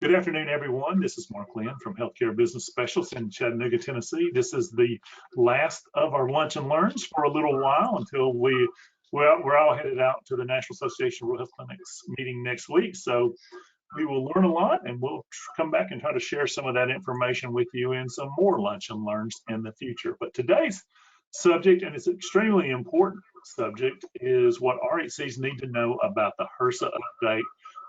Good afternoon, everyone. This is Mark Lynn from Healthcare Business Specialists in Chattanooga, Tennessee. This is the last of our lunch and learns for a little while until we're all headed out to the National Association of Rural Health Clinics meeting next week. So we will learn a lot, and we'll come back and try to share some of that information with you in some more lunch and learns in the future. But today's subject, and it's an extremely important subject, is what RHCs need to know about the HRSA update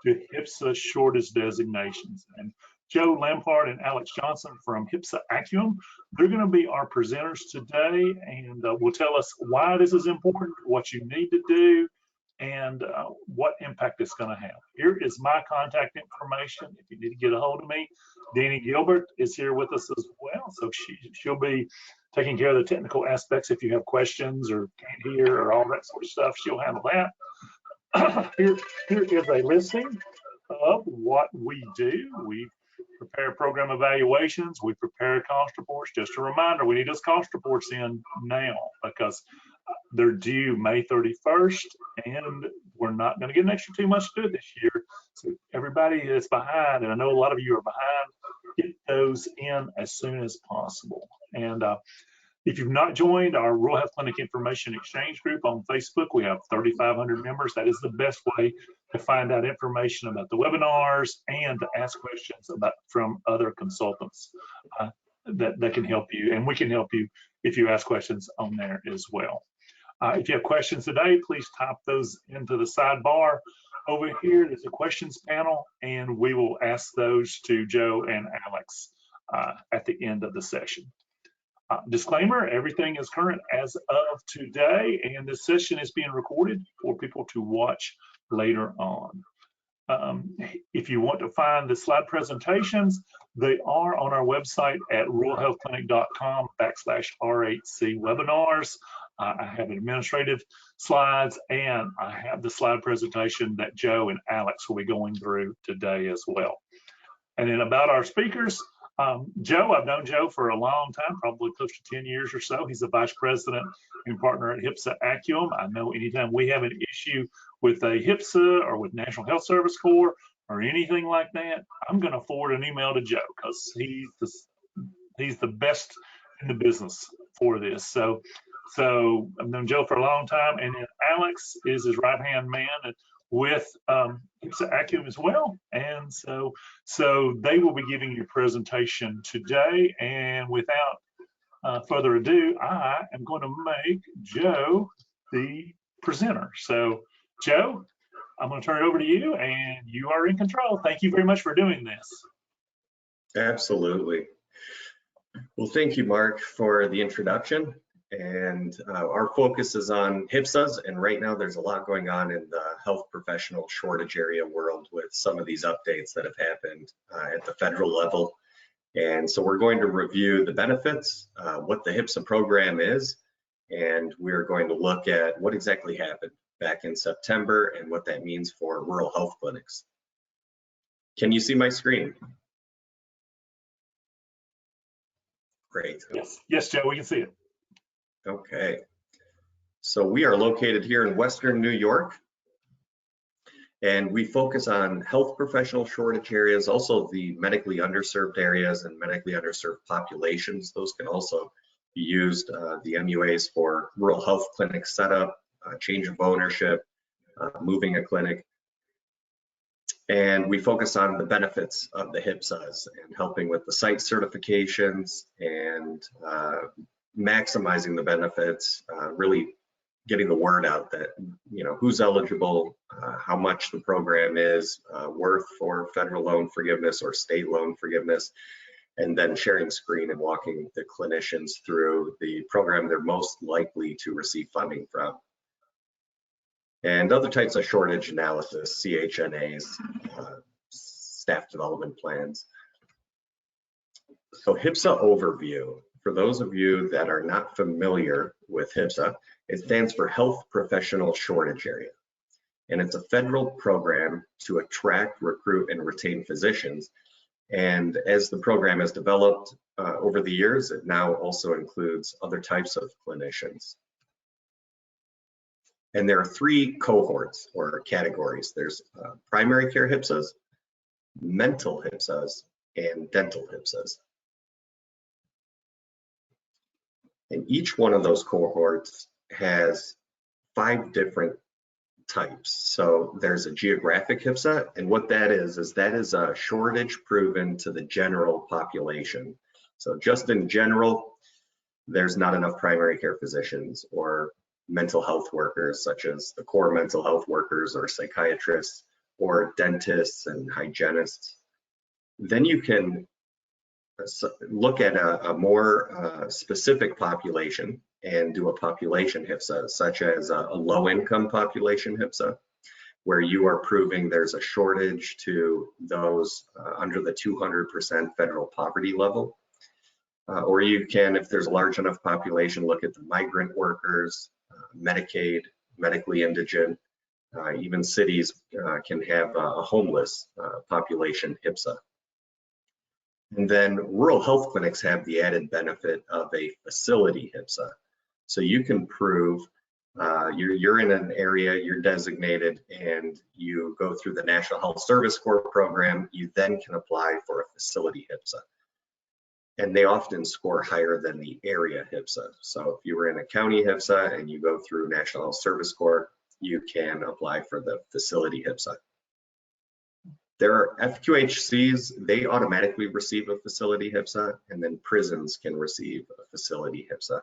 to Hipsa Shortage Designations. And Joe Lampard and Alex Johnson from Hipsa Acumen, they're going to be our presenters today, and will tell us why this is important, what you need to do, and what impact it's going to have. Here is my contact information if you need to get a hold of me. Danny Gilbert is here with us as well, so she'll be taking care of the technical aspects. If you have questions or can't hear or all that sort of stuff, she'll handle that. Here is a listing of what we do. We prepare program evaluations, we prepare cost reports. Just a reminder, we need those cost reports in now because they're due May 31st, and we're not going to get an extra 2 months to do it this year. So everybody that's behind, and I know a lot of you are behind, get those in as soon as possible. And if you've not joined our Rural Health Clinic Information Exchange group on Facebook, we have 3,500 members. That is the best way to find out information about the webinars and to ask questions from other consultants that can help you. And we can help you if you ask questions on there as well. If you have questions today, please type those into the sidebar. Over here, there's a questions panel, and we will ask those to Joe and Alex at the end of the session. Disclaimer, everything is current as of today, and this session is being recorded for people to watch later on. If you want to find the slide presentations, they are on our website at ruralhealthclinic.com/RHC webinars. I have administrative slides, and I have the slide presentation that Joe and Alex will be going through today as well. And then about our speakers, Joe, I've known Joe for a long time, probably close to 10 years or so. He's a vice president and partner at Hipsa Acumen. I know anytime we have an issue with a Hipsa or with National Health Service Corps or anything like that, I'm going to forward an email to Joe because he's the best in the business for this. So I've known Joe for a long time, and then Alex is his right-hand man with Hipsa Acumen as well, and so they will be giving you a presentation today. And without further ado, I am going to make Joe the presenter. So Joe, I'm going to turn it over to you, and you are in control. Thank you very much for doing this. Absolutely. Well, thank you, Mark, for the introduction. And our focus is on HPSAs, and right now there's a lot going on in the health professional shortage area world with some of these updates that have happened at the federal level. And so we're going to review the benefits, what the HPSA program is, and we're going to look at what exactly happened back in September and what that means for rural health clinics. Can you see my screen? Great. Yes, Joe, we can see it. Okay, so we are located here in Western New York, and we focus on health professional shortage areas, also the medically underserved areas and medically underserved populations. Those can also be used, the MUAs, for rural health clinic setup, change of ownership, moving a clinic. And we focus on the benefits of the HPSAs and helping with the site certifications and maximizing the benefits, really getting the word out that, you know, who's eligible, how much the program is worth for federal loan forgiveness or state loan forgiveness, and then sharing screen and walking the clinicians through the program they're most likely to receive funding from. And other types of shortage analysis, CHNAs, staff development plans. So HPSA Overview. For those of you that are not familiar with HPSA, it stands for Health Professional Shortage Area. And it's a federal program to attract, recruit, and retain physicians. And as the program has developed over the years, it now also includes other types of clinicians. And there are three cohorts or categories. There's primary care HPSAs, mental HPSAs, and dental HPSAs. And each one of those cohorts has 5 different types. So there's a geographic HPSA, and what that is that is a shortage proven to the general population. So just in general, there's not enough primary care physicians or mental health workers, such as the core mental health workers or psychiatrists or dentists and hygienists. Then you can look at a more specific population and do a population HPSA, such as a low-income population HPSA, where you are proving there's a shortage to those under the 200% federal poverty level. Or you can, if there's a large enough population, look at the migrant workers, Medicaid, medically indigent, even cities can have a homeless population HPSA. And then rural health clinics have the added benefit of a facility HPSA. So you can prove you're in an area, you're designated, and you go through the National Health Service Corps program, you then can apply for a facility HPSA. And they often score higher than the area HPSA. So if you were in a county HPSA and you go through National Health Service Corps, you can apply for the facility HPSA. There are FQHCs, they automatically receive a facility HPSA, and then prisons can receive a facility HPSA.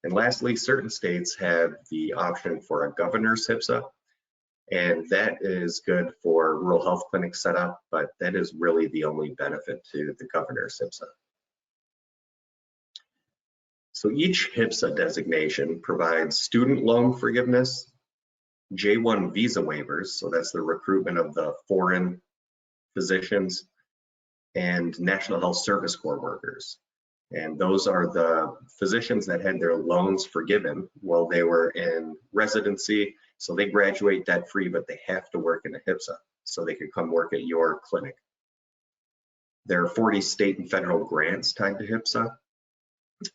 And lastly, certain states have the option for a governor's HPSA, and that is good for rural health clinic setup, but that is really the only benefit to the governor's HPSA. So each HPSA designation provides student loan forgiveness, J-1 visa waivers, so that's the recruitment of the foreign physicians, and National Health Service Corps workers. And those are the physicians that had their loans forgiven while they were in residency. So they graduate debt free, but they have to work in a HPSA so they could come work at your clinic. There are 40 state and federal grants tied to HPSA.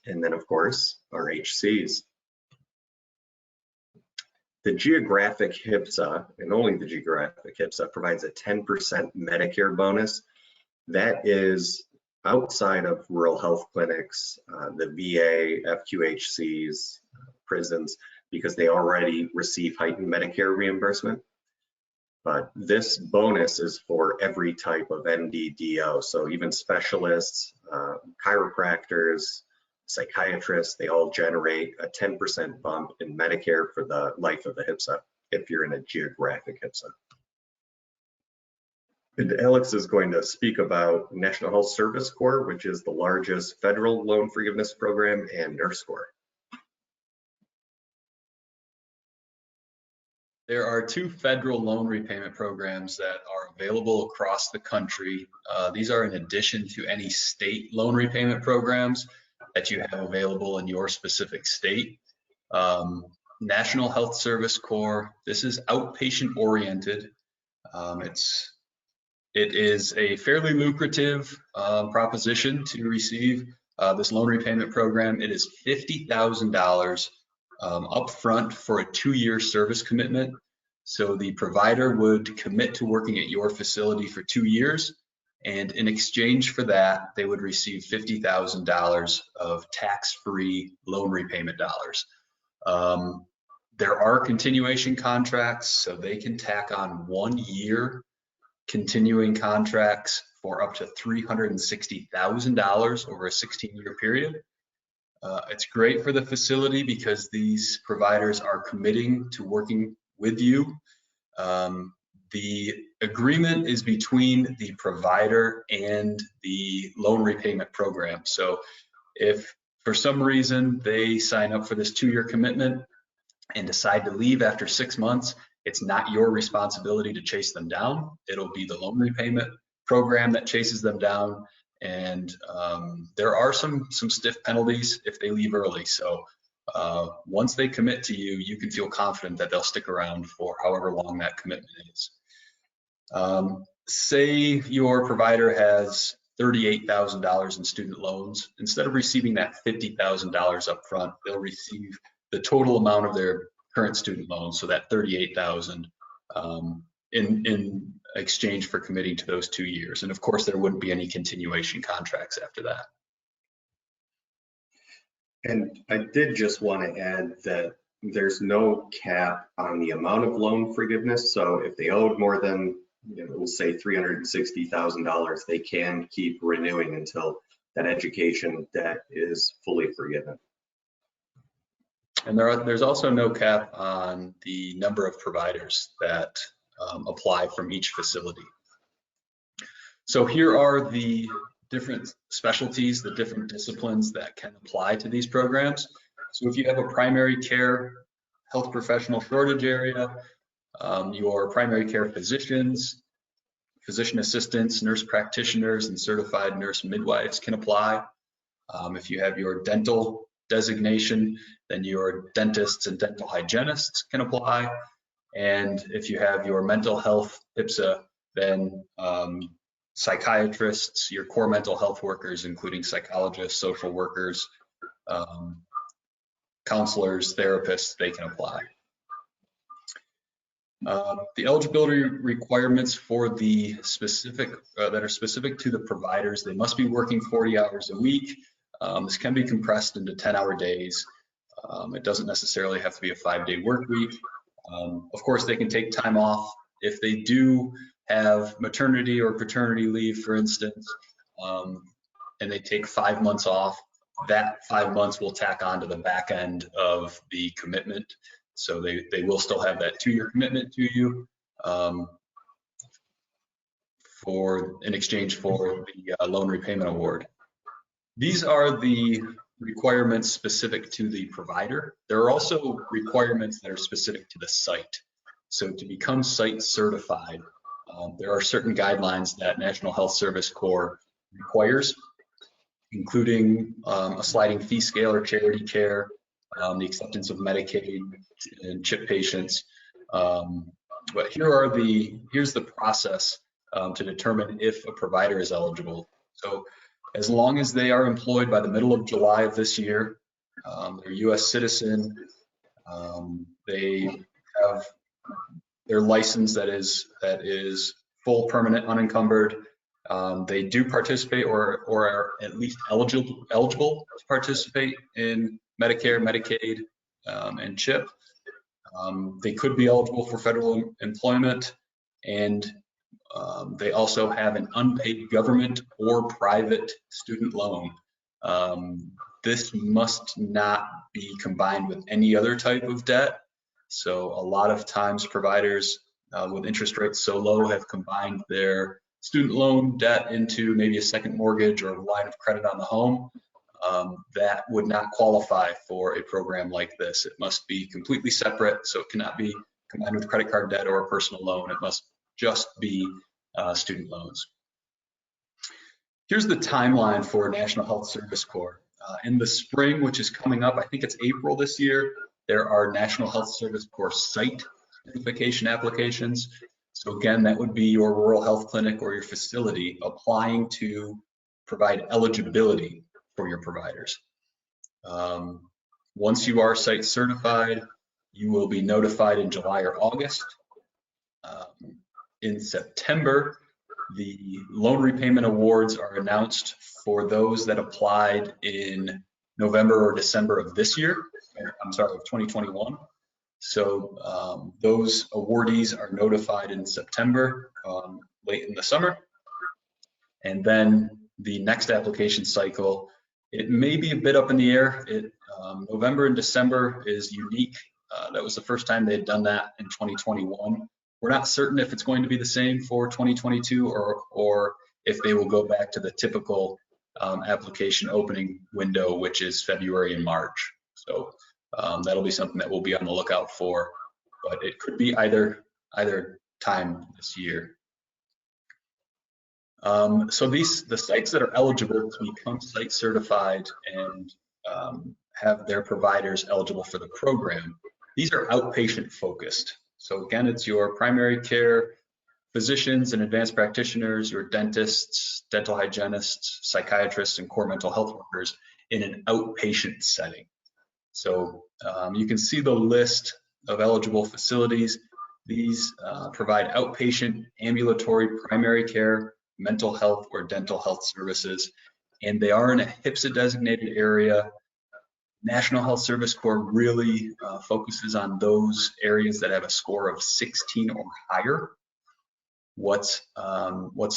And then of course, RHCs. The geographic HPSA, and only the geographic HPSA, provides a 10% Medicare bonus. That is outside of rural health clinics, the VA, FQHCs, prisons, because they already receive heightened Medicare reimbursement. But this bonus is for every type of MD/DO, so even specialists, chiropractors, psychiatrists, they all generate a 10% bump in Medicare for the life of the HPSA if you're in a geographic HPSA. And Alex is going to speak about National Health Service Corps, which is the largest federal loan forgiveness program, and Nurse Corps. There are 2 federal loan repayment programs that are available across the country. These are in addition to any state loan repayment programs that you have available in your specific state. National Health Service Corps, this is outpatient oriented. It is a fairly lucrative proposition to receive this loan repayment program. It is $50,000 upfront for a 2-year service commitment. So the provider would commit to working at your facility for 2 years, and in exchange for that, they would receive $50,000 of tax-free loan repayment dollars. There are continuation contracts, so they can tack on 1 year continuing contracts for up to $360,000 over a 16-year period. It's great for the facility because these providers are committing to working with you. The agreement is between the provider and the loan repayment program. So if for some reason they sign up for this 2-year commitment and decide to leave after 6 months, it's not your responsibility to chase them down. It'll be the loan repayment program that chases them down. And there are some stiff penalties if they leave early. So once they commit to you, you can feel confident that they'll stick around for however long that commitment is. Say your provider has $38,000 in student loans. Instead of receiving that $50,000 up front, they'll receive the total amount of their current student loans, so that $38,000 in exchange for committing to those 2 years. And of course, there wouldn't be any continuation contracts after that. And I did just want to add that there's no cap on the amount of loan forgiveness. So if they owed more than, we'll say $360,000, they can keep renewing until that education debt is fully forgiven. And there's also no cap on the number of providers that apply from each facility. So here are the different specialties, the different disciplines that can apply to these programs. So if you have a primary care health professional shortage area, your primary care physicians, physician assistants, nurse practitioners, and certified nurse midwives can apply. If you have your dental designation, then your dentists and dental hygienists can apply. And if you have your mental health HPSA, then psychiatrists, your core mental health workers, including psychologists, social workers, counselors, therapists, they can apply. The eligibility requirements for the specific that are specific to the providers, they must be working 40 hours a week. This can be compressed into 10-hour days. It doesn't necessarily have to be a 5-day work week. Of course, they can take time off if they do have maternity or paternity leave, for instance, and they take 5 months off. That 5 months will tack on to the back end of the commitment. So they will still have that 2-year commitment to you in exchange for the loan repayment award. These are the requirements specific to the provider. There are also requirements that are specific to the site. So to become site certified, there are certain guidelines that National Health Service Corps requires, including a sliding fee scale or charity care, the acceptance of Medicaid and CHIP patients. But here's the process to determine if a provider is eligible. So as long as they are employed by the middle of July of this year, they're a U.S. citizen, they have their license that is full, permanent, unencumbered. They do participate or are at least eligible to participate in Medicare, Medicaid, and CHIP. They could be eligible for federal employment, and they also have an unpaid government or private student loan. This must not be combined with any other type of debt. So a lot of times providers with interest rates so low have combined their student loan debt into maybe a second mortgage or line of credit on the home. That would not qualify for a program like this. It must be completely separate, so it cannot be combined with credit card debt or a personal loan. It must just be student loans. Here's the timeline for National Health Service Corps. In the spring, which is coming up, I think it's April this year, there are National Health Service Corps site certification applications. So again, that would be your rural health clinic or your facility applying to provide eligibility for your providers. Once you are site certified, you will be notified in July or August. In September, the loan repayment awards are announced for those that applied in November or December of this year. I'm sorry, of 2021. So those awardees are notified in September, late in the summer. And then the next application cycle, it may be a bit up in the air. November and December is unique. That was the first time they had done that in 2021. We're not certain if it's going to be the same for 2022 or if they will go back to the typical application opening window, which is February and March. So that'll be something that we'll be on the lookout for, but it could be either time this year. So the sites that are eligible to become site certified and have their providers eligible for the program, these are outpatient focused. So again, it's your primary care physicians and advanced practitioners, your dentists, dental hygienists, psychiatrists, and core mental health workers in an outpatient setting. So you can see the list of eligible facilities. These provide outpatient, ambulatory, primary care, mental health, or dental health services, and they are in a HPSA designated area. National Health Service Corps really focuses on those areas that have a score of 16 or higher. What's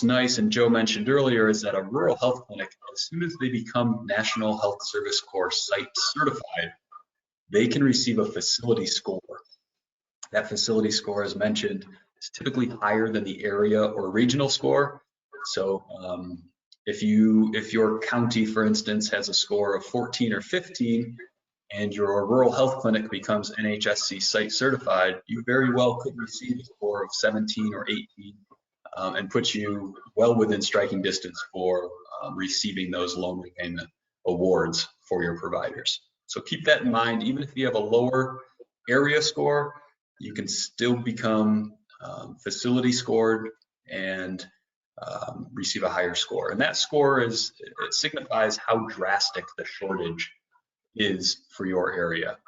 nice, and Joe mentioned earlier, is that a rural health clinic, as soon as they become National Health Service Corps site certified, they can receive a facility score. That facility score, as mentioned, is typically higher than the area or regional score. So if your county, for instance, has a score of 14 or 15, and your rural health clinic becomes NHSC site certified, you very well could receive a score of 17 or 18 and put you well within striking distance for receiving those loan repayment awards for your providers. So keep that in mind. Even if you have a lower area score, you can still become facility scored and receive a higher score. And that score it signifies how drastic the shortage is for your area.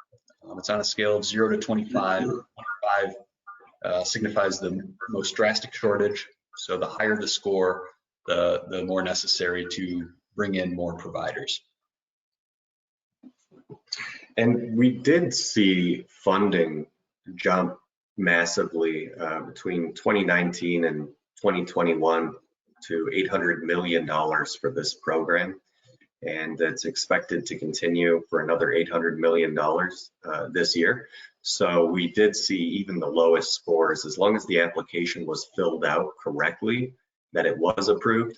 It's on a scale of 0 to 25. 25 signifies the most drastic shortage. So the higher the score, the more necessary to bring in more providers. And we did see funding jump massively between 2019 and 2021 to $800 million for this program. And it's expected to continue for another $800 million this year. So we did see even the lowest scores, as long as the application was filled out correctly, that it was approved.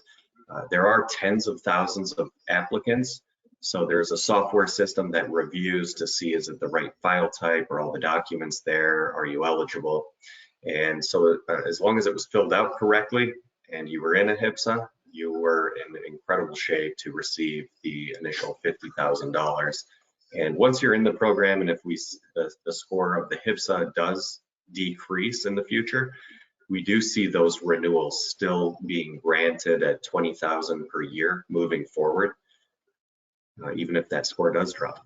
There are tens of thousands of applicants. So there's a software system that reviews to see, is it the right file type, are all the documents there, are you eligible? And so as long as it was filled out correctly and you were in a HPSA, you were in incredible shape to receive the initial $50,000. And once you're in the program, and if the score of the HPSA does decrease in the future, we do see those renewals still being granted at $20,000 per year moving forward, even if that score does drop.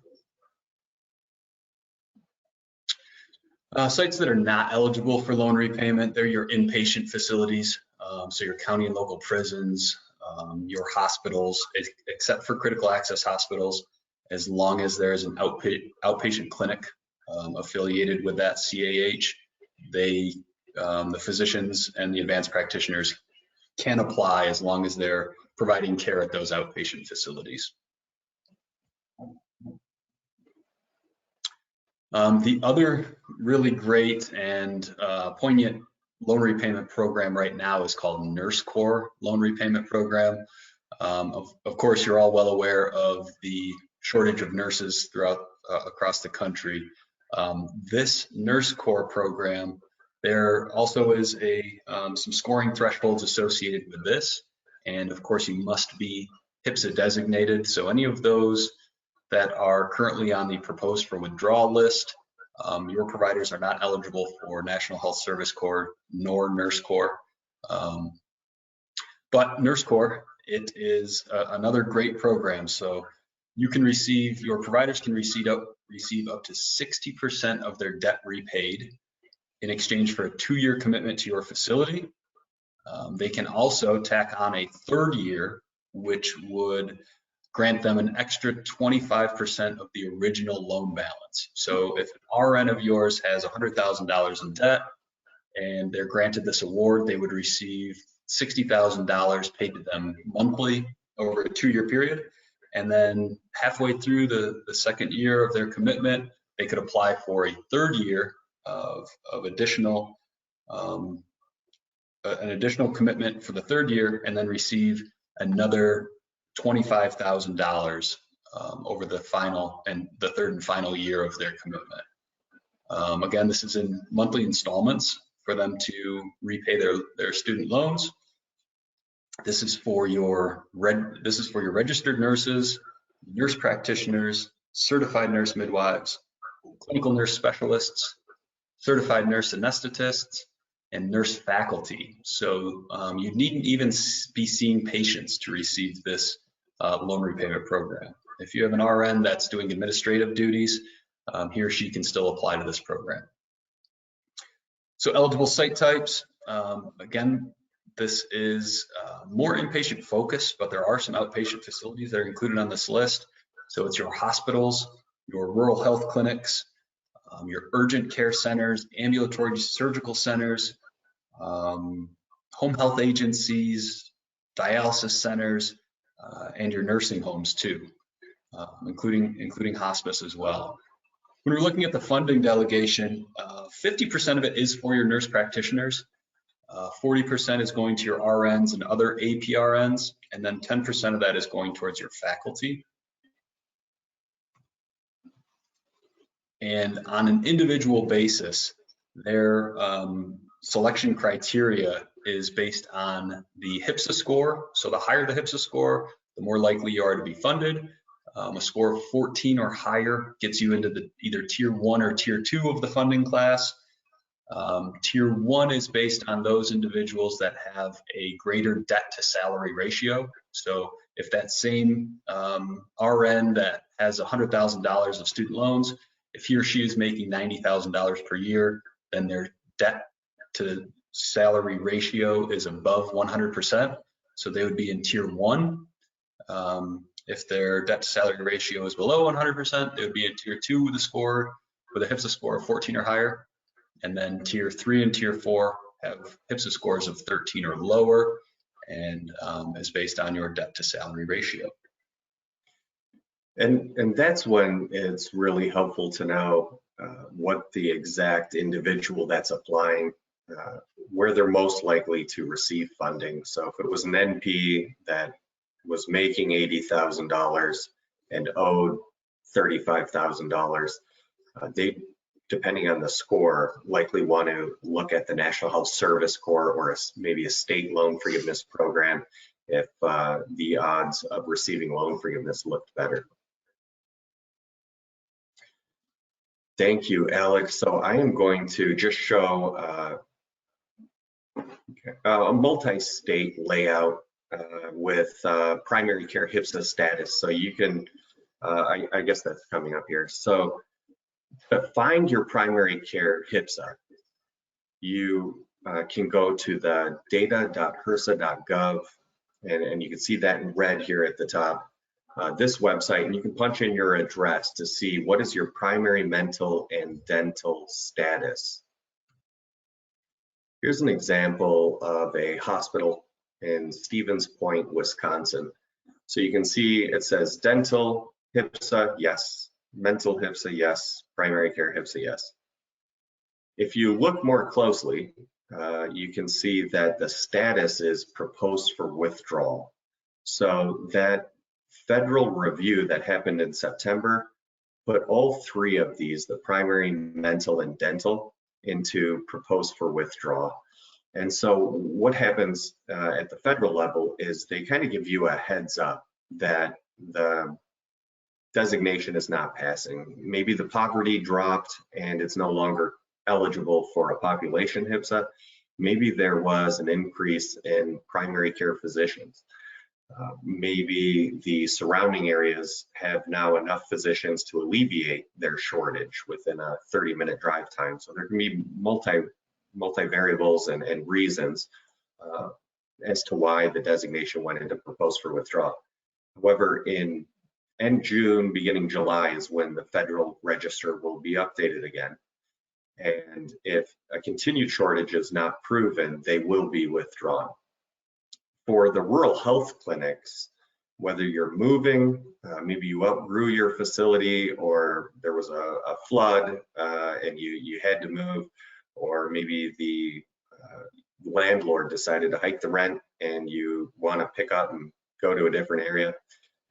Sites that are not eligible for loan repayment, they're your inpatient facilities. So your county and local prisons, your hospitals, except for critical access hospitals, as long as there's an outpatient clinic affiliated with that CAH, the physicians and the advanced practitioners can apply as long as they're providing care at those outpatient facilities. The other really great and poignant loan repayment program right now is called Nurse Corps Loan Repayment Program. Of course, you're all well aware of the shortage of nurses throughout across the country. This Nurse Corps program, there also is some scoring thresholds associated with this, and of course, you must be HPSA designated. So any of those that are currently on the Proposed For Withdrawal list, your providers are not eligible for National Health Service Corps nor Nurse Corps. But Nurse Corps, it is another great program. So you can receive, your providers can receive up to 60% of their debt repaid in exchange for a 2-year commitment to your facility. They can also tack on a 3rd year, which would grant them an extra 25% of the original loan balance. So if an RN of yours has $100,000 in debt and they're granted this award, they would receive $60,000 paid to them monthly over a 2-year period. And then halfway through the 2nd year of their commitment, they could apply for a 3rd year of additional, an additional commitment for the 3rd year, and then receive another $25,000 over the final and the 3rd and final year of their commitment. Again, this is in monthly installments for them to repay their student loans. This is for your registered nurses, nurse practitioners, certified nurse midwives, clinical nurse specialists, certified nurse anesthetists, and nurse faculty. So you needn't even be seeing patients to receive this loan repayment program. If you have an RN that's doing administrative duties, he or she can still apply to this program. So eligible site types, again, this is more inpatient focused, but there are some outpatient facilities that are included on this list. So it's your hospitals, your rural health clinics, your urgent care centers, ambulatory surgical centers, home health agencies, dialysis centers, and your nursing homes too, including hospice as well. When we're looking at the funding delegation, 50% of it is for your nurse practitioners, 40% is going to your RNs and other APRNs, and then 10% of that is going towards your faculty. And on an individual basis, their selection criteria is based on the HPSA score. So the higher the HPSA score, the more likely you are to be funded. A score of 14 or higher gets you into the either tier 1 or tier 2 of the funding class. Tier 1 is based on those individuals that have a greater debt to salary ratio. So if that same RN that has $100,000 of student loans, if he or she is making $90,000 per year, then their debt to salary ratio is above 100%. So they would be in tier 1. If their debt to salary ratio is below 100%, they would be in tier 2 with a HPSA score of 14 or higher. And then tier 3 and tier 4 have HPSA scores of 13 or lower, and is based on your debt to salary ratio. And that's when it's really helpful to know what the exact individual that's applying, where they're most likely to receive funding. So if it was an NP that was making $80,000 and owed $35,000, they, depending on the score, likely want to look at the National Health Service Corps or maybe a state loan forgiveness program if the odds of receiving loan forgiveness looked better. Thank you, Alex. So I am going to just show a multi-state layout with primary care HPSA status. So you can, I guess that's coming up here. So to find your primary care HPSA, you can go to the data.hrsa.gov, and you can see that in red here at the top. This website, and you can punch in your address to see what is your primary mental and dental status. Here's an example of a hospital in Stevens Point, Wisconsin. So you can see it says dental HPSA, yes. Mental HPSA, yes. Primary care HPSA, yes. If you look more closely, you can see that the status is proposed for withdrawal. So that federal review that happened in September put all three of these, the primary, mental, and dental, into proposed for withdrawal. And so what happens at the federal level is they kind of give you a heads up that the designation is not passing. Maybe the poverty dropped and it's no longer eligible for a population HPSA. Maybe there was an increase in primary care physicians. Maybe the surrounding areas have now enough physicians to alleviate their shortage within a 30-minute drive time. So there can be multi-variables and reasons as to why the designation went into proposed for withdrawal. However, in end June, beginning July is when the federal register will be updated again. And if a continued shortage is not proven, they will be withdrawn. For the rural health clinics, whether you're moving, maybe you outgrew your facility, or there was a flood and you had to move, or maybe the landlord decided to hike the rent and you want to pick up and go to a different area,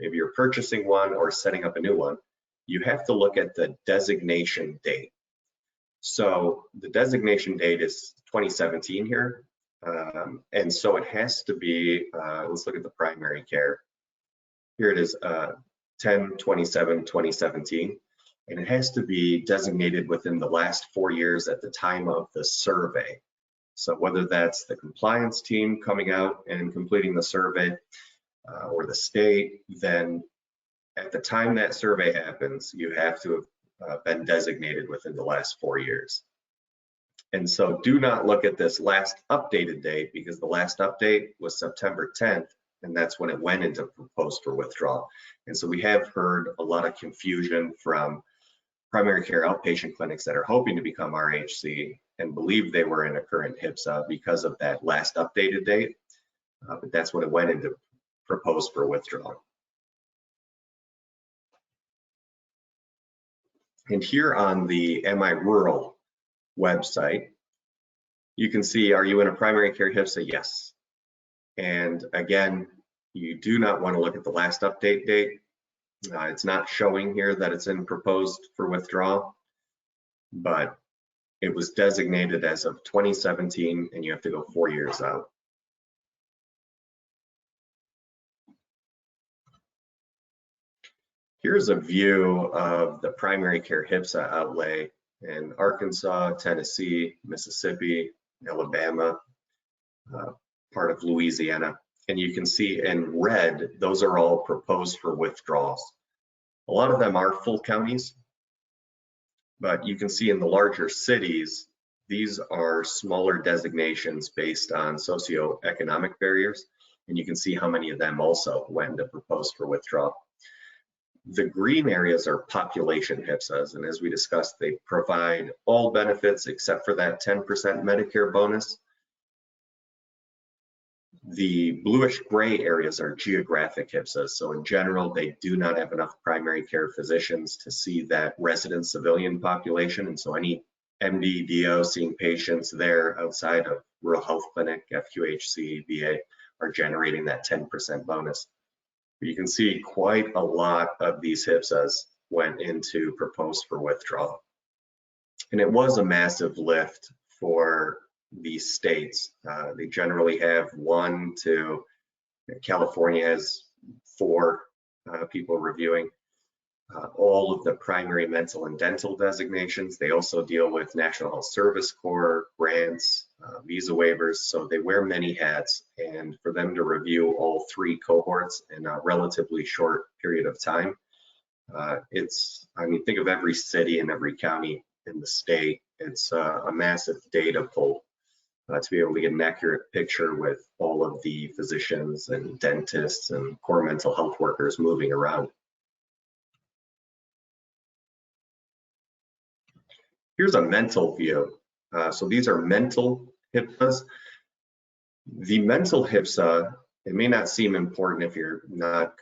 maybe you're purchasing one or setting up a new one, you have to look at the designation date. So the designation date is 2017 here. And so it has to be, let's look at the primary care. Here it is, 10/27/2017, and it has to be designated within the last 4 years at the time of the survey. So whether that's the compliance team coming out and completing the survey or the state, then at the time that survey happens, you have to have been designated within the last 4 years. And so do not look at this last updated date, because the last update was September 10th, and that's when it went into proposed for withdrawal. And so we have heard a lot of confusion from primary care outpatient clinics that are hoping to become RHC and believe they were in a current HPSA because of that last updated date. But that's when it went into proposed for withdrawal. And here on the Am I Rural website, you can see, are you in a primary care HPSA? Yes. And again, you do not want to look at the last update date. It's not showing here that it's in proposed for withdrawal, but it was designated as of 2017, and you have to go 4 years out. Here's a view of the primary care HPSA outlay in Arkansas, Tennessee, Mississippi, Alabama, part of Louisiana. And you can see in red, those are all proposed for withdrawals. A lot of them are full counties, but you can see in the larger cities, these are smaller designations based on socioeconomic barriers. And you can see how many of them also went to proposed for withdrawal. The green areas are population HPSAs, and as we discussed, they provide all benefits except for that 10% Medicare bonus. The bluish gray areas are geographic HPSAs, so in general, they do not have enough primary care physicians to see that resident civilian population, and so any MD, DO seeing patients there outside of rural health clinic, FQHC, VA are generating that 10% bonus. You can see quite a lot of these HPSAs went into proposed for withdrawal. And it was a massive lift for these states. They generally have 1 to, California has 4 people reviewing. All of the primary mental and dental designations. They also deal with National Health Service Corps, grants, visa waivers, so they wear many hats, and for them to review all 3 cohorts in a relatively short period of time, I mean, think of every city and every county in the state. It's a massive data pull to be able to get an accurate picture with all of the physicians and dentists and core mental health workers moving around. Here's a mental view. So these are mental HPSAs. The mental HPSA, it may not seem important if you're not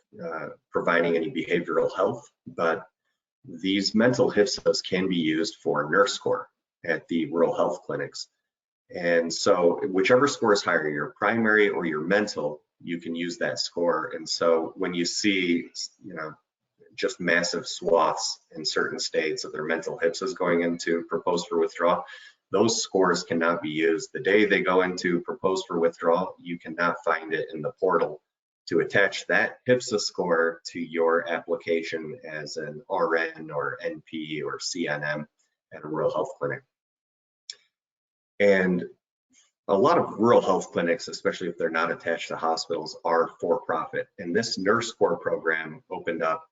providing any behavioral health, but these mental HPSAs can be used for nurse score at the rural health clinics. And so whichever score is higher, your primary or your mental, you can use that score. And so when you see, just massive swaths in certain states of their mental HPSAs going into proposed for withdrawal, those scores cannot be used. The day they go into proposed for withdrawal, you cannot find it in the portal to attach that HPSA score to your application as an RN or NP or CNM at a rural health clinic. And a lot of rural health clinics, especially if they're not attached to hospitals, are for-profit. And this nurse score program opened up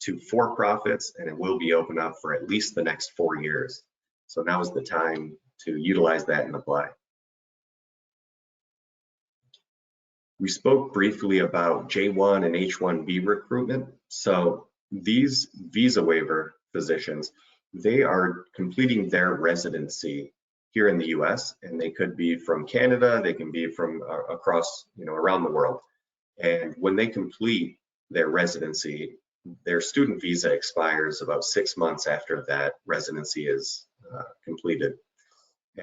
to for-profits, and it will be open up for at least the next 4 years. So now is the time to utilize that and apply. We spoke briefly about J1 and H-1b recruitment. So these visa waiver physicians, they are completing their residency here in the US, and they could be from Canada, they can be from across, around the world. And when they complete their residency, their student visa expires about 6 months after that residency is completed.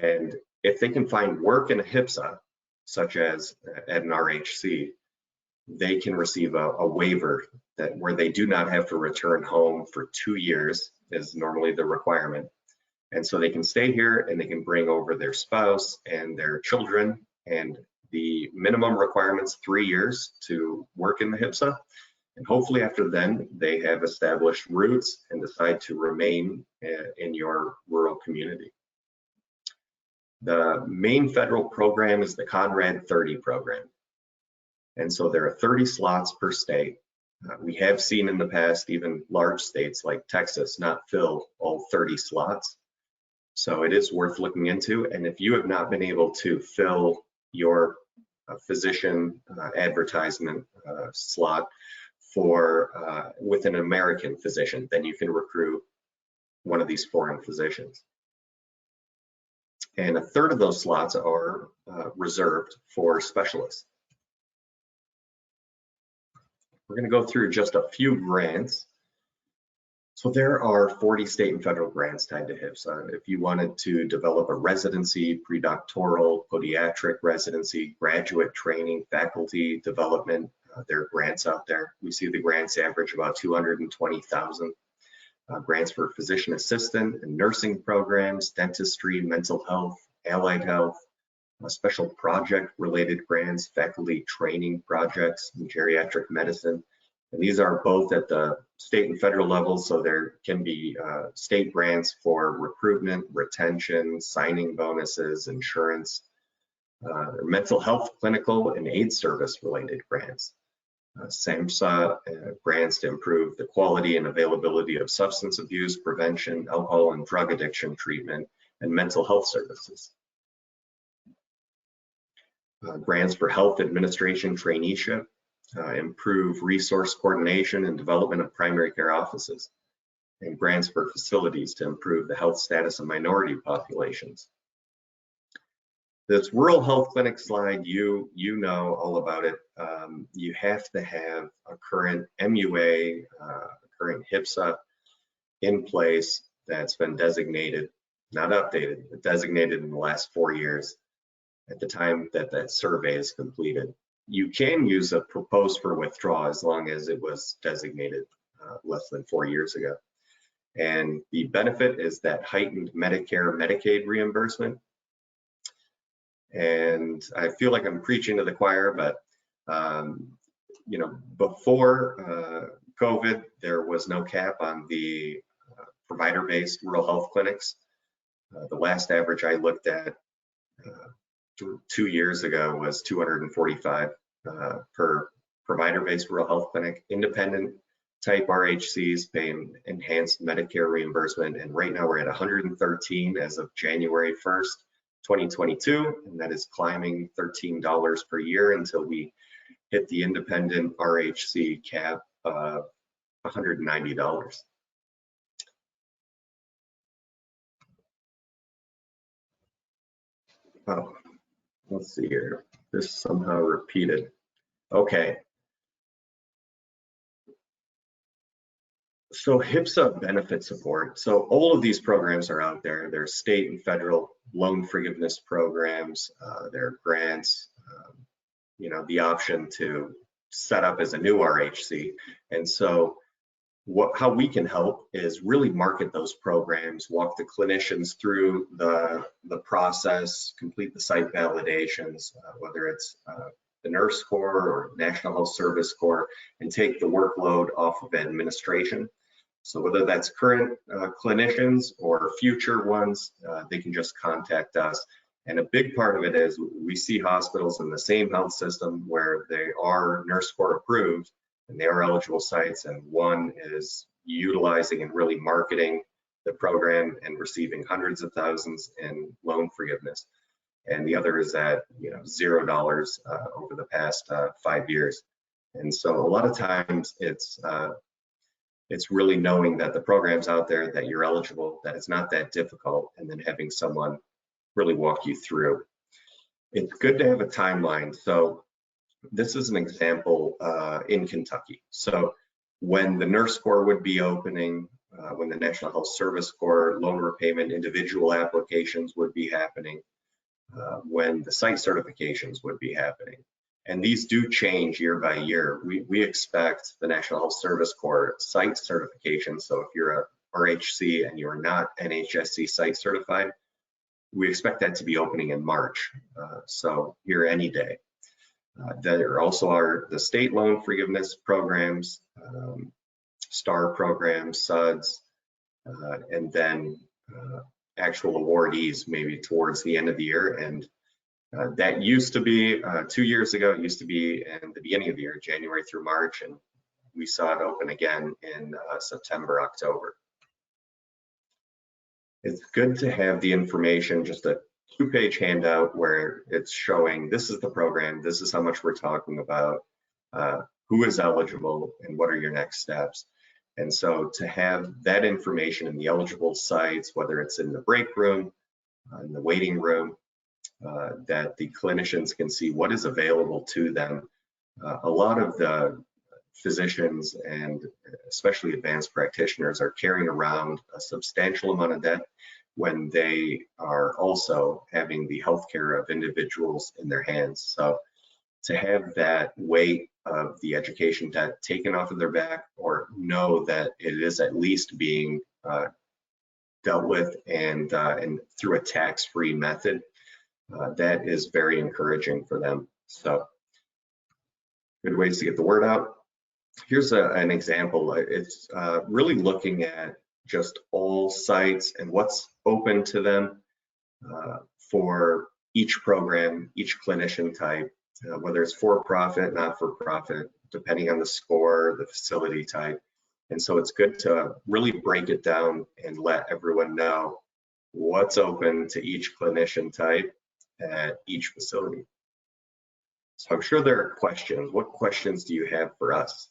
And if they can find work in a HPSA, such as at an RHC, they can receive a waiver where they do not have to return home for 2 years, is normally the requirement. And so they can stay here and they can bring over their spouse and their children, and the minimum requirement's 3 years to work in the HPSA. And hopefully after then, they have established roots and decide to remain in your rural community. The main federal program is the Conrad 30 program. And so there are 30 slots per state. We have seen in the past, even large states like Texas not fill all 30 slots. So it is worth looking into. And if you have not been able to fill your physician advertisement slot for with an American physician, then you can recruit one of these foreign physicians. And a third of those slots are reserved for specialists. We're going to go through just a few grants. So there are 40 state and federal grants tied to Hipsa. If you wanted to develop a residency, predoctoral, podiatric residency, graduate training, faculty development, there are grants out there. We see the grants average about 220,000. Grants for physician assistant and nursing programs, dentistry, mental health, allied health, special project related grants, faculty training projects in geriatric medicine. And these are both at the state and federal level, so there can be state grants for recruitment, retention, signing bonuses, insurance, mental health, clinical, and aid service related grants. SAMHSA grants to improve the quality and availability of substance abuse prevention, alcohol and drug addiction treatment, and mental health services. Grants for health administration traineeship, improve resource coordination and development of primary care offices, and grants for facilities to improve the health status of minority populations. This rural health clinic slide, you know all about it. You have to have a current MUA, current Hipsa in place that's been designated, not updated, but designated in the last 4 years at the time that that survey is completed. You can use a proposed for withdrawal as long as it was designated less than 4 years ago. And the benefit is that heightened Medicare, Medicaid reimbursement. And I feel like I'm preaching to the choir, but you know, before COVID, there was no cap on the provider-based rural health clinics. The last average I looked at 2 years ago was 245 per provider-based rural health clinic. Independent type RHCs pay enhanced Medicare reimbursement, and right now we're at 113 as of January 1st, 2022, and that is climbing $13 per year until we hit the independent RHC cap of $190. Oh, let's see here. This somehow repeated. Okay. So HPSA benefit support. So all of these programs are out there. There's state and federal loan forgiveness programs. There are grants. You know, the option to set up as a new RHC. And so how we can help is really market those programs, walk the clinicians through the process, complete the site validations, whether it's the Nurse Corps or National Health Service Corps, and take the workload off of administration. So whether that's current clinicians or future ones, they can just contact us. And a big part of it is we see hospitals in the same health system where they are Nurse Corps approved and they are eligible sites, and one is utilizing and really marketing the program and receiving hundreds of thousands in loan forgiveness, and the other is at $0 over the past 5 years. And so a lot of times it's really knowing that the program's out there, that you're eligible, that it's not that difficult, and then having someone really walk you through. It's good to have a timeline. So this is an example in Kentucky. So when the Nurse Corps would be opening, when the National Health Service Corps loan repayment individual applications would be happening, when the site certifications would be happening. And these do change year by year. We expect the National Health Service Corps site certification. So if you're a RHC and you're not NHSC site certified, we expect that to be opening in March. So here any day. There also are the state loan forgiveness programs, STAR programs, SUDS, and then actual awardees maybe towards the end of the year. And that used to be 2 years ago, it used to be in the beginning of the year, January through March, and we saw it open again in September, October. it's good to have the information, just a 2-page handout where it's showing this is the program, this is how much we're talking about, who is eligible, and what are your next steps. And so to have that information in the eligible sites, whether it's in the break room, in the waiting room, that the clinicians can see what is available to them. A lot of the physicians and especially advanced practitioners are carrying around a substantial amount of debt when they are also having the healthcare of individuals in their hands. So to have that weight of the education debt taken off of their back, or know that it is at least being dealt with and through a tax-free method, that is very encouraging for them. So good ways to get the word out. Here's an example. It's really looking at just all sites and what's open to them for each program, each clinician type, whether it's for-profit, not-for-profit, depending on the score, the facility type. And so it's good to really break it down and let everyone know what's open to each clinician type at each facility. So I'm sure there are questions. What questions do you have for us?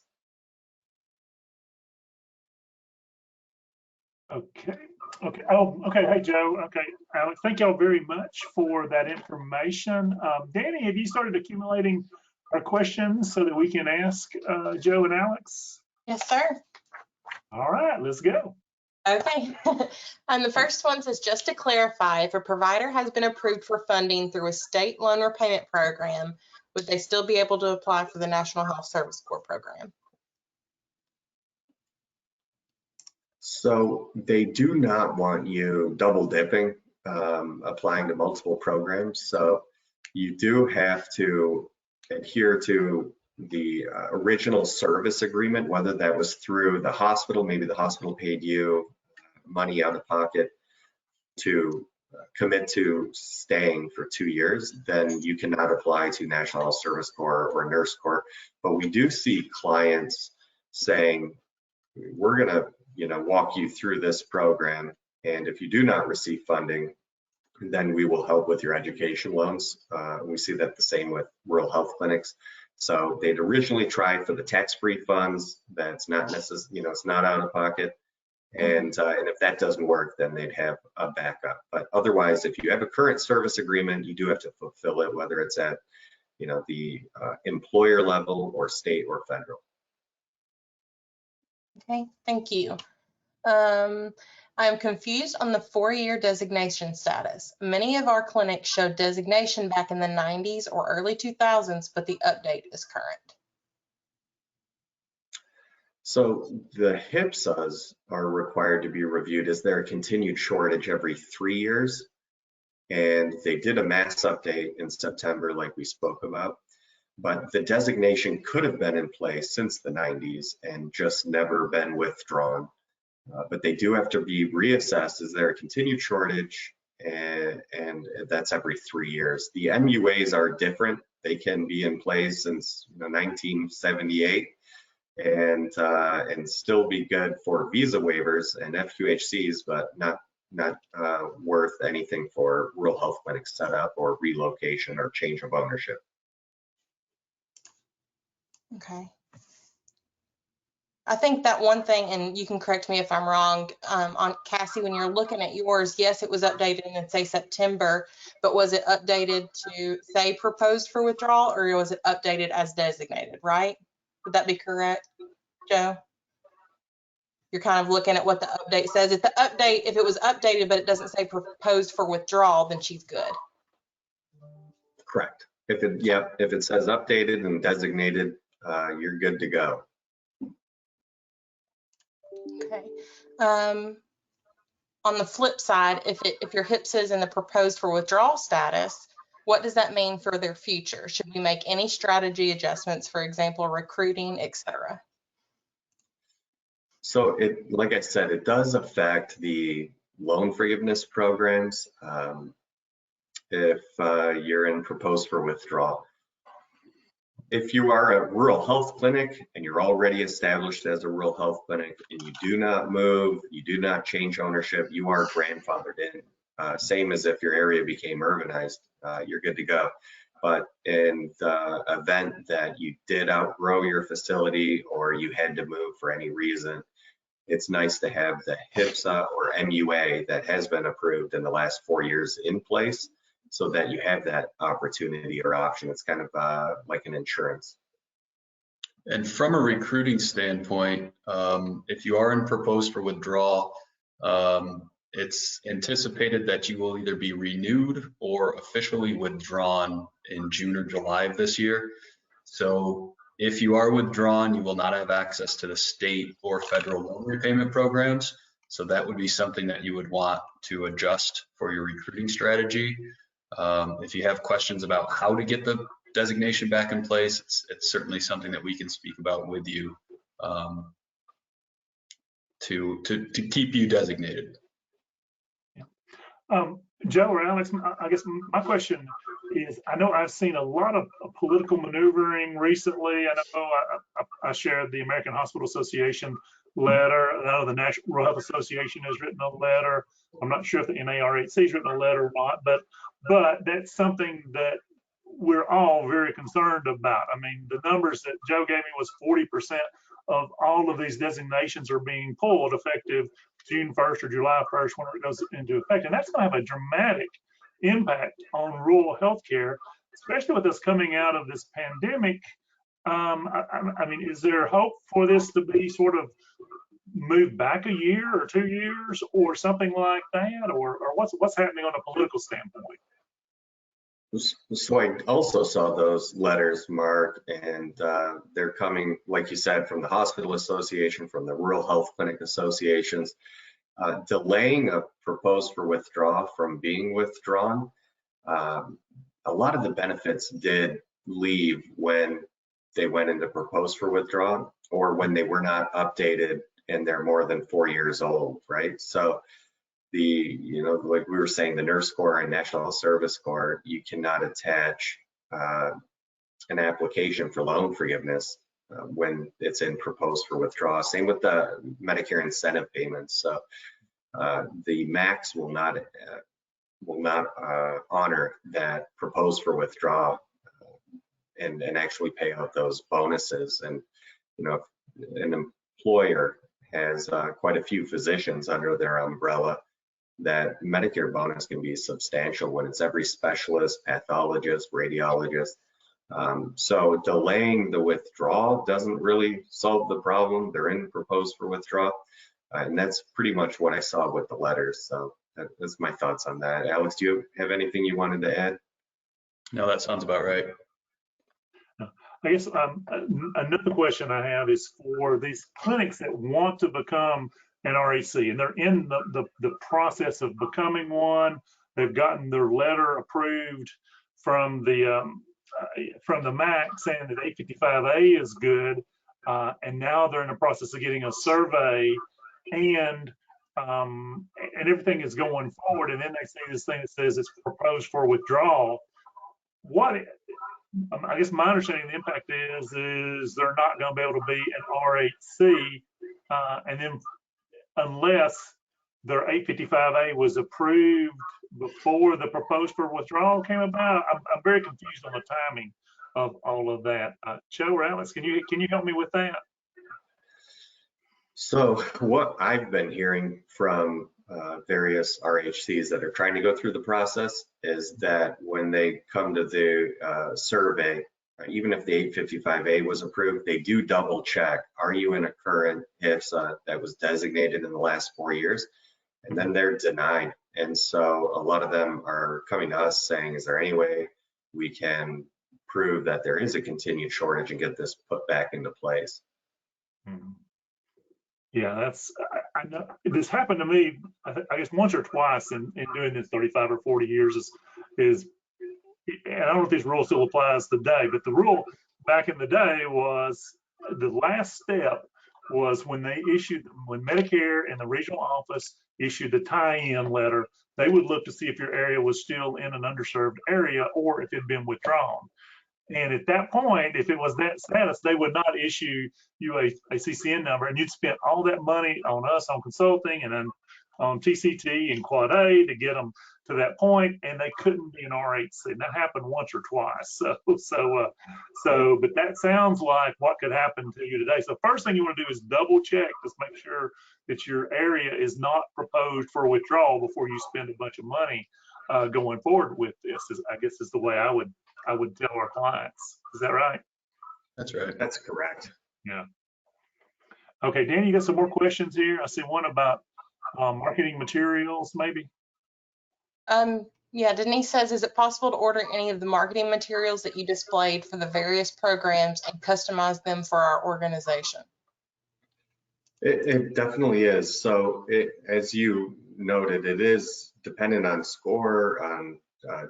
Okay. Oh, okay. Hey, Joe. Okay, Alex, thank y'all very much for that information. Danny, have you started accumulating our questions so that we can ask Joe and Alex? Yes, sir. All right, let's go. Okay. The first one says, just to clarify, if a provider has been approved for funding through a state loan repayment program, would they still be able to apply for the National Health Service Corps program? So they do not want you double dipping, applying to multiple programs. So you do have to adhere to the original service agreement, whether that was through the hospital, maybe the hospital paid you money out of pocket to commit to staying for 2 years, then you cannot apply to National Health Service Corps or Nurse Corps. But we do see clients saying, we're gonna walk you through this program, and if you do not receive funding, then we will help with your education loans. We see that the same with rural health clinics. So they'd originally tried for the tax-free funds. That's not necessarily, it's not out of pocket. And if that doesn't work, then they'd have a backup. But otherwise, if you have a current service agreement, you do have to fulfill it, whether it's at the employer level or state or federal. Okay, thank you. I'm confused on the 4-year designation status. Many of our clinics showed designation back in the 90s or early 2000s, but the update is current. So the HPSAs are required to be reviewed as there a continued shortage every 3 years. And they did a mass update in September, like we spoke about. But the designation could have been in place since the 90s and just never been withdrawn. But they do have to be reassessed as there a continued shortage, and that's every 3 years. The MUAs are different. They can be in place since 1978 and still be good for visa waivers and FQHCs, but not worth anything for rural health clinic setup or relocation or change of ownership. Okay. I think that one thing, and you can correct me if I'm wrong, on Cassie, when you're looking at yours, yes, it was updated in say September, but was it updated to say proposed for withdrawal, or was it updated as designated, right? Would that be correct, Joe? You're kind of looking at what the update says. If it was updated, but it doesn't say proposed for withdrawal, then she's good. Correct. If it says updated and designated, you're good to go. Okay. On the flip side, if your HPSA is in the proposed for withdrawal status, what does that mean for their future? Should we make any strategy adjustments, for example, recruiting, etc.? So like I said, it does affect the loan forgiveness programs if you're in proposed for withdrawal. If you are a rural health clinic and you're already established as a rural health clinic and you do not move, you do not change ownership, you are grandfathered in. Same as if your area became urbanized, you're good to go. But in the event that you did outgrow your facility or you had to move for any reason, it's nice to have the HPSA or MUA that has been approved in the last 4 years in place, so that you have that opportunity or option. It's kind of like an insurance. And from a recruiting standpoint, if you are in proposed for withdrawal, it's anticipated that you will either be renewed or officially withdrawn in June or July of this year. So if you are withdrawn, you will not have access to the state or federal loan repayment programs. So that would be something that you would want to adjust for your recruiting strategy. If you have questions about how to get the designation back in place, it's certainly something that we can speak about with you to keep you designated. Joe or Alex, I guess my question is, I know I've seen a lot of political maneuvering recently. I know I shared the American Hospital Association letter. I know the National Rural Health Association has written a letter. I'm not sure if the NARHC has written a letter or not, but that's something that we're all very concerned about. I mean, the numbers that Joe gave me was 40% of all of these designations are being pulled effective June 1st or July 1st when it goes into effect. And that's going to have a dramatic impact on rural healthcare, especially with us coming out of this pandemic. I mean, is there hope for this to be sort of moved back a year or 2 years or something like that? Or what's happening on a political standpoint? So I also saw those letters, Mark, and they're coming, like you said, from the Hospital Association, from the Rural Health Clinic Associations, delaying a proposed for withdrawal from being withdrawn. A lot of the benefits did leave when they went into proposed for withdrawal or when they were not updated and they're more than 4 years old, right? So like we were saying, the nurse corps and national service corps, you cannot attach an application for loan forgiveness when it's in proposed for withdrawal. Same with the Medicare incentive payments. So the MACs will not honor that proposed for withdrawal and actually pay out those bonuses. And if an employer has quite a few physicians under their umbrella, that Medicare bonus can be substantial when it's every specialist, pathologist, radiologist. So delaying the withdrawal doesn't really solve the problem. They're in proposed for withdrawal. And that's pretty much what I saw with the letters. So that's my thoughts on that. Alex, do you have anything you wanted to add? No, that sounds about right. I guess another question I have is for these clinics that want to become an RHC and they're in the process of becoming one. They've gotten their letter approved from the MAC saying that 855A is good, and now they're in the process of getting a survey, and everything is going forward. And then they see this thing that says it's proposed for withdrawal. I guess my understanding of the impact is they're not going to be able to be an RHC, and then unless their 855A was approved before the proposed for withdrawal came about. I'm very confused on the timing of all of that. Joe or Alex, can you help me with that? So what I've been hearing from various RHCs that are trying to go through the process is that when they come to the survey, even if the 855A was approved, they do double check, are you in a current HPSA that was designated in the last 4 years? And then they're denied. And so a lot of them are coming to us saying, is there any way we can prove that there is a continued shortage and get this put back into place? Mm-hmm. Yeah, I know this happened to me, I guess once or twice in doing this 35 or 40 years is and I don't know if this rule still applies today, but the rule back in the day was the last step was when Medicare and the regional office issued the tie-in letter, they would look to see if your area was still in an underserved area or if it had been withdrawn. And at that point, if it was that status, they would not issue you a CCN number, and you'd spent all that money on us, on consulting, and then on TCT and Quad A to get them to that point, and they couldn't be an RHC. And that happened once or twice. But that sounds like what could happen to you today. So first thing you want to do is double check, just make sure that your area is not proposed for withdrawal before you spend a bunch of money going forward with this. I guess is the way I would tell our clients. Is that right? That's right. That's correct. Yeah. Okay, Danny, you got some more questions here? I see one about marketing materials, maybe. Yeah, Denise says, is it possible to order any of the marketing materials that you displayed for the various programs and customize them for our organization? It definitely is. So as you noted, it is dependent on score, on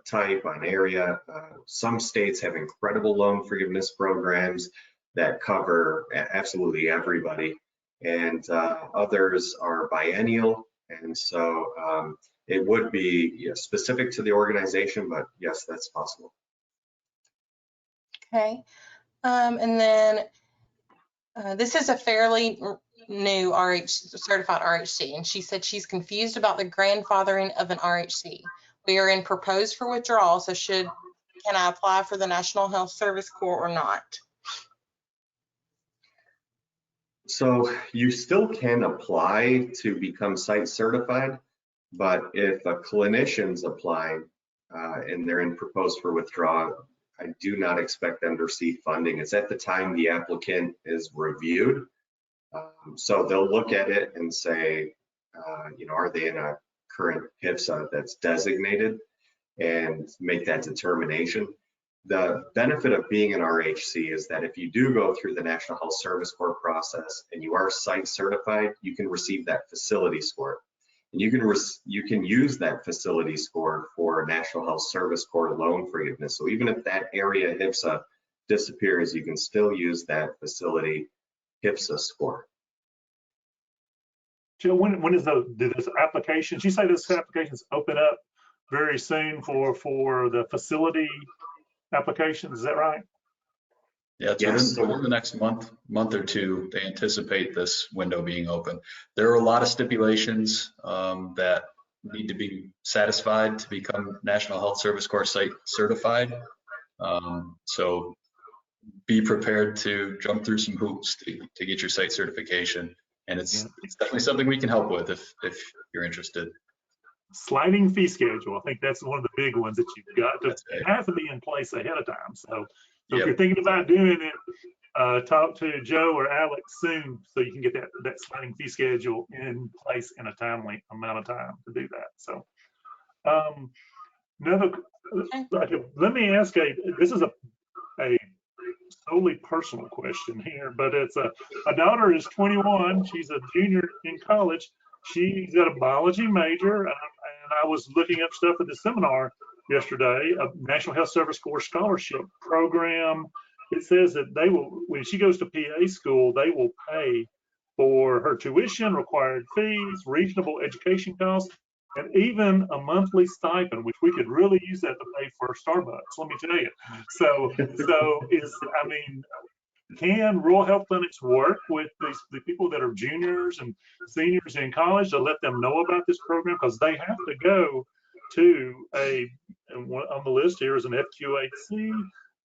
type, on area. Some states have incredible loan forgiveness programs that cover absolutely everybody, and others are biennial. And so it would be specific to the organization, but yes, that's possible. Okay. And then this is a fairly new certified RHC, and she said she's confused about the grandfathering of an RHC. We are in proposed for withdrawal, so can I apply for the National Health Service Corps or not? So you still can apply to become site certified, but if a clinician's applying and they're in proposed for withdrawal, I do not expect them to receive funding. It's at the time the applicant is reviewed. So they'll look at it and say, are they in a current HPSA that's designated, and make that determination. The benefit of being an RHC is that if you do go through the National Health Service Corps process and you are site certified, you can receive that facility score. And you can use that facility score for National Health Service Corps loan forgiveness. So even if that area HPSA disappears, you can still use that facility HPSA score. Jill, when is this application? You say this applications open up very soon for the facility applications, is that right? Yeah, it's Yes. within the next month or two, they anticipate this window being open. There are a lot of stipulations that need to be satisfied to become National Health Service Corps site certified. So be prepared to jump through some hoops to get your site certification. And it's definitely something we can help with if you're interested. Sliding fee schedule. I think that's one of the big ones that you've got to have to be in place ahead of time. So if you're thinking about doing it, talk to Joe or Alex soon so you can get that sliding fee schedule in place in a timely amount of time to do that. So let me ask this is a solely personal question here, but it's a daughter is 21. She's a junior in college. She's got a biology major, and I was looking up stuff at the seminar yesterday, a National Health Service Corps scholarship program. It says that they will, when she goes to PA school, they will pay for her tuition, required fees, reasonable education costs, and even a monthly stipend, which we could really use that to pay for Starbucks, let me tell you. So can rural health clinics work with the people that are juniors and seniors in college to let them know about this program? Because they have to go to on the list here is an FQHC,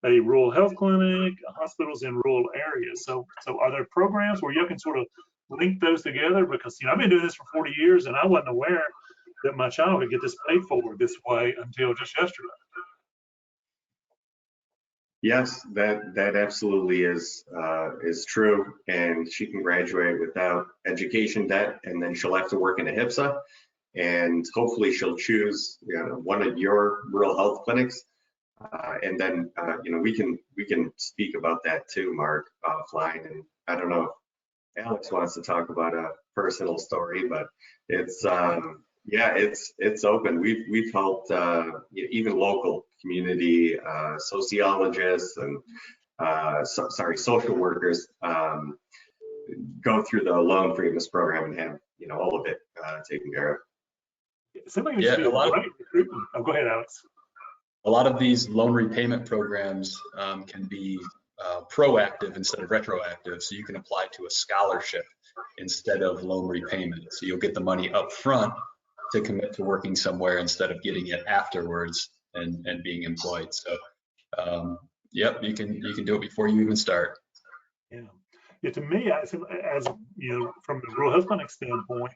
a rural health clinic, hospitals in rural areas. So are there programs where you can sort of link those together? Because I've been doing this for 40 years and I wasn't aware that my child could get this paid for this way until just yesterday. Yes, that absolutely is true, and she can graduate without education debt, and then she'll have to work in a HPSA, and hopefully she'll choose one of your rural health clinics, and then we can speak about that too, Mark, offline. And I don't know if Alex wants to talk about a personal story, but it's it's open. We've helped even local community sociologists and social workers go through the loan forgiveness program and have all of it taken care of. Something that should be a lot of recruitment. Oh, go ahead, Alex. a lot of these loan repayment programs can be proactive instead of retroactive. So you can apply to a scholarship instead of loan repayment. So you'll get the money up front to commit to working somewhere instead of getting it afterwards and being employed. So yep, you can do it before you even start. Yeah. Yeah, to me, as you know, from the rural health clinic standpoint,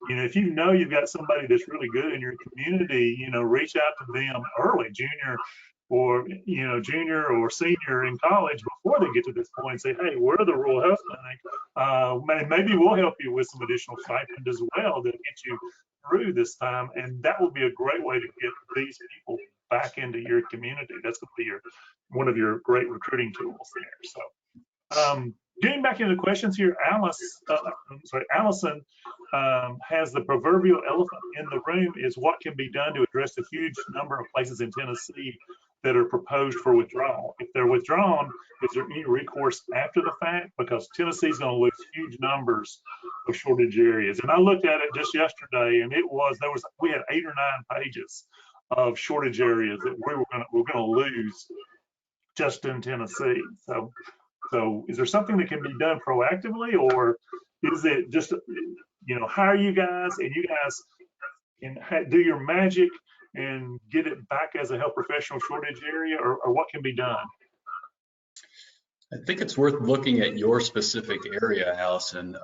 you know, if you know you've got somebody that's really good in your community, you know, reach out to them early, junior or senior in college before they get to this point and say, hey, we're the rural health clinic. Maybe we'll help you with some additional stipend as well to get you through this time. And that would be a great way to get these people back into your community. That's going to be one of your great recruiting tools there. So getting back into the questions here, Allison has the proverbial elephant in the room is what can be done to address the huge number of places in Tennessee that are proposed for withdrawal. If they're withdrawn, is there any recourse after the fact? Because Tennessee's going to lose huge numbers of shortage areas. And I looked at it just yesterday, and we had 8 or 9 pages of shortage areas that we're going to lose just in Tennessee. So is there something that can be done proactively, or is it just, you know, hire you guys and you guys can do your magic and get it back as a health professional shortage area, or what can be done? I think it's worth looking at your specific area, Allison.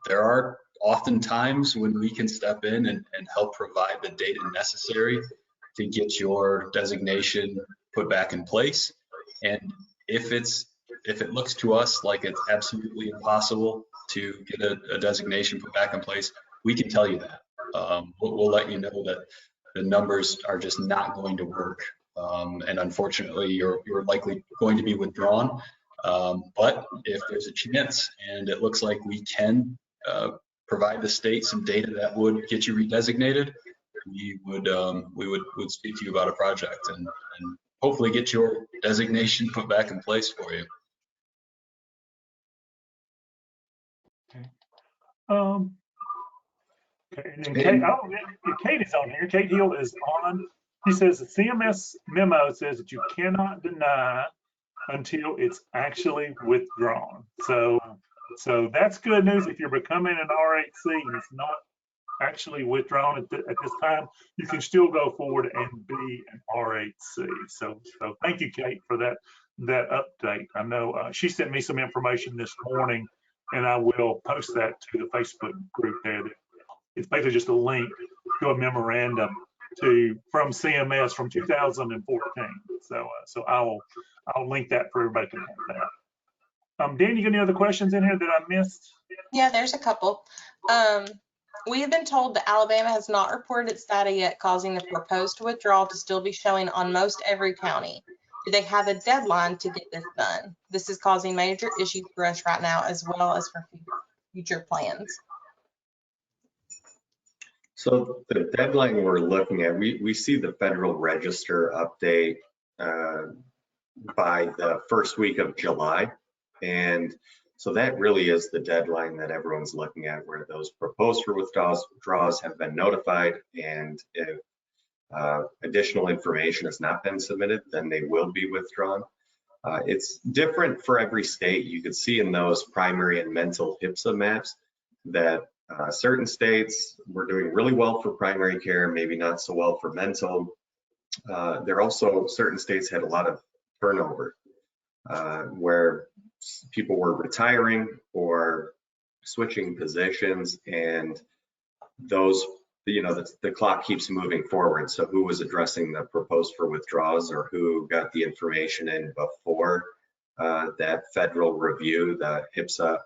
There are often times when we can step in and help provide the data necessary to get your designation put back in place. And if it looks to us like it's absolutely impossible to get a designation put back in place, we can tell you that. We'll let you know that the numbers are just not going to work. And unfortunately, you're likely going to be withdrawn. But if there's a chance and it looks like we can provide the state some data that would get you redesignated, we would speak to you about a project and hopefully get your designation put back in place for you. Okay. Okay, and then Kate is on here. Kate Hill is on. She says the CMS memo says that you cannot deny until it's actually withdrawn. So that's good news. If you're becoming an RHC and it's not actually withdrawn at this time, you can still go forward and be an RHC. So thank you, Kate, for that update. I know she sent me some information this morning, and I will post that to the Facebook group there. It's basically just a link to a memorandum from CMS from 2014. So I'll link that for everybody to have that. Dan, you got any other questions in here that I missed? Yeah, there's a couple. We have been told that Alabama has not reported its data yet, causing the proposed withdrawal to still be showing on most every county. Do they have a deadline to get this done? This is causing major issues for us right now, as well as for future plans. So the deadline we're looking at, we see the Federal Register update by the first week of July. And so that really is the deadline that everyone's looking at, where those proposed for withdrawals have been notified, and if additional information has not been submitted, then they will be withdrawn. It's different for every state. You could see in those primary and mental HPSA maps that certain states were doing really well for primary care, maybe not so well for mental. There are also certain states had a lot of turnover where people were retiring or switching positions, and those, you know, the clock keeps moving forward. So who was addressing the proposed for withdrawals, or who got the information in before that federal review, the HRSA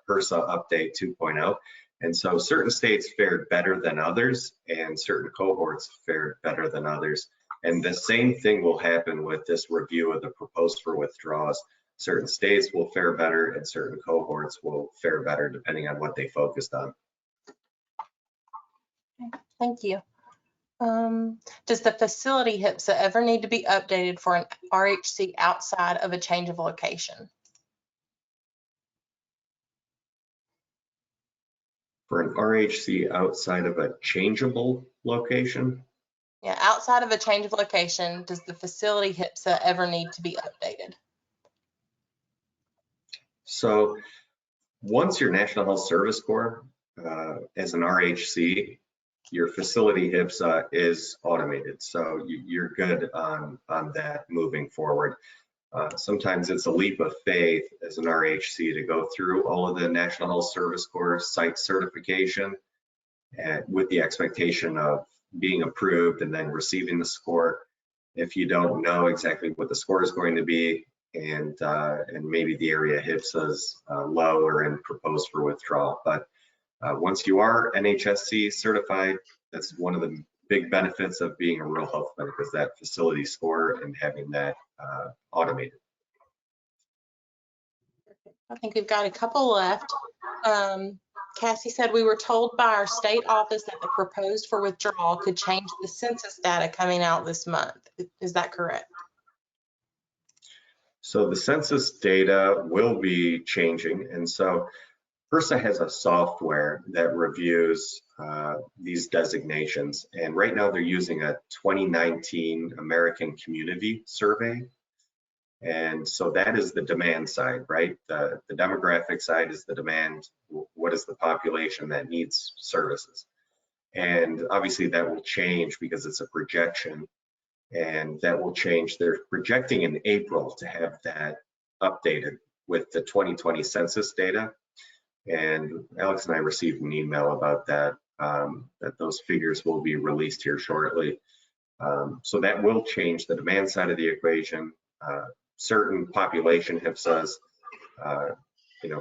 update 2.0. And so certain states fared better than others, and certain cohorts fared better than others. And the same thing will happen with this review of the proposed for withdrawals. Certain states will fare better and certain cohorts will fare better depending on what they focused on. Thank you. Does the facility HPSA ever need to be updated for an RHC outside of a change of location? For an RHC outside of a changeable location? Yeah, outside of a change of location, does the facility HPSA ever need to be updated? So once your National Health Service Corps as an RHC, your facility HPSA is automated. So you're good on that moving forward. Sometimes it's a leap of faith as an RHC to go through all of the National Health Service Corps site certification and with the expectation of being approved and then receiving the score. If you don't know exactly what the score is going to be, and maybe the area HPSA is low or in proposed for withdrawal. But once you are NHSC certified, that's one of the big benefits of being a rural health clinic, is that facility score and having that automated. I think we've got a couple left. Cassie said we were told by our state office that the proposed for withdrawal could change the census data coming out this month. Is that correct? So the census data will be changing. And so HRSA has a software that reviews these designations. And right now they're using a 2019 American Community Survey. And so that is the demand side, right? The demographic side is the demand. What is the population that needs services? And obviously that will change because it's a projection, and that will change. They're projecting in April to have that updated with the 2020 census data. And Alex and I received an email about that, that those figures will be released here shortly. So that will change the demand side of the equation. Certain population HPSAs,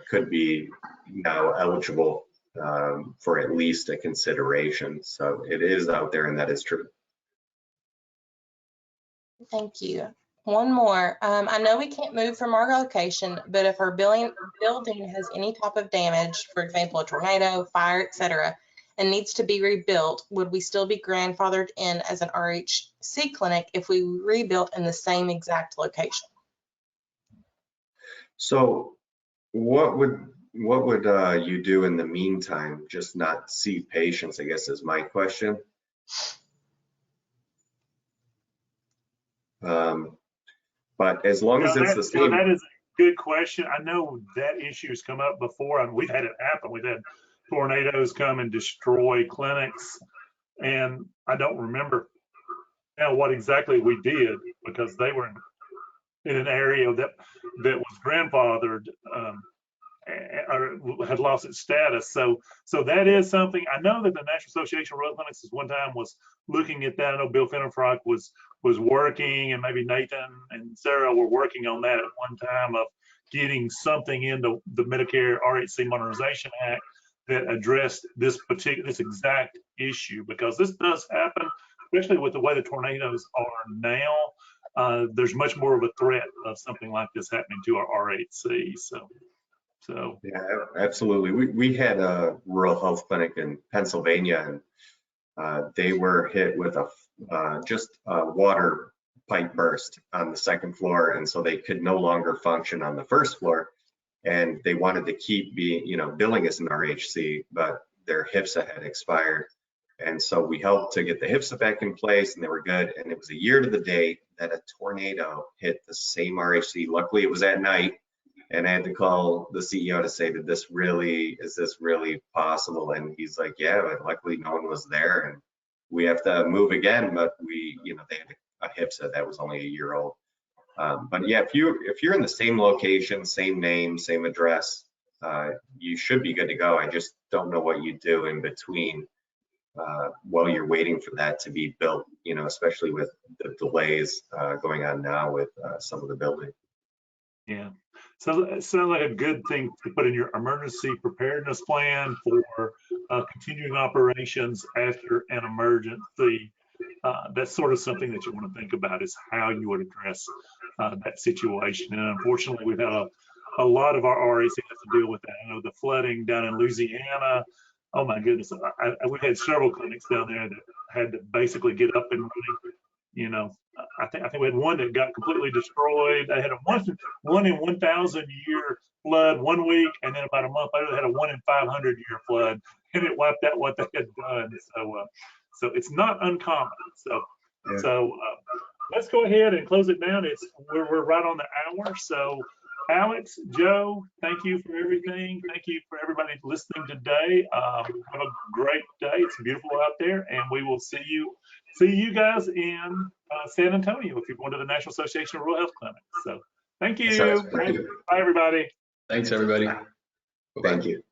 could be now eligible for at least a consideration. So it is out there, and that is true. Thank you. One more. I know we can't move from our location, but if our building has any type of damage, for example, a tornado, fire, etc., and needs to be rebuilt, would we still be grandfathered in as an RHC clinic if we rebuilt in the same exact location? So what would you do in the meantime? Just not see patients, I guess, is my question. But as long as it's the same. That is a good question. I know that issue has come up before, and we've had it happen. We've had tornadoes come and destroy clinics, and I don't remember now what exactly we did, because they were in an area that was grandfathered or had lost its status. So that is something. I know that the National Association of Rural Clinics one time was looking at that. I know Bill Fennerfrock was working, and maybe Nathan and Sarah were working on that at one time, of getting something into the Medicare RHC Modernization Act that addressed this exact issue, because this does happen, especially with the way the tornadoes are now. There's much more of a threat of something like this happening to our RHC. So yeah, absolutely. We had a rural health clinic in Pennsylvania, and they were hit with just a water pipe burst on the second floor, and so they could no longer function on the first floor. And they wanted to keep billing as an RHC, but their HPSA had expired. And so we helped to get the HPSA back in place, and they were good. And it was a year to the date that a tornado hit the same RHC. Luckily, it was at night, and I had to call the CEO to say, is this really possible? And he's like, yeah, but luckily no one was there, and we have to move again. But they had a HPSA that was only a year old. But yeah, if you're in the same location, same name, same address, you should be good to go. I just don't know what you do in between while you're waiting for that to be built, especially with the delays going on now with some of the building. Yeah, so it sounds like a good thing to put in your emergency preparedness plan for continuing operations after an emergency. That's sort of something that you want to think about, is how you would address that situation. And unfortunately, we've had a lot of our RACs have to deal with that. I know the flooding down in Louisiana. Oh my goodness, we've had several clinics down there that had to basically get up and running. I think we had one that got completely destroyed. They had a one in 1,000 year flood one week, and then about a month later they had a 1 in 500 year flood, and it wiped out what they had done. So it's not uncommon. So Yeah. So let's go ahead and close it down. We're right on the hour. So Alex, Joe, thank you for everything. Thank you for everybody listening today. Have a great day. It's beautiful out there, and we will see you guys in San Antonio if you're going to the National Association of Rural Health Clinics. So thank you. Thank you. Bye, everybody. Thanks, everybody. Thank you.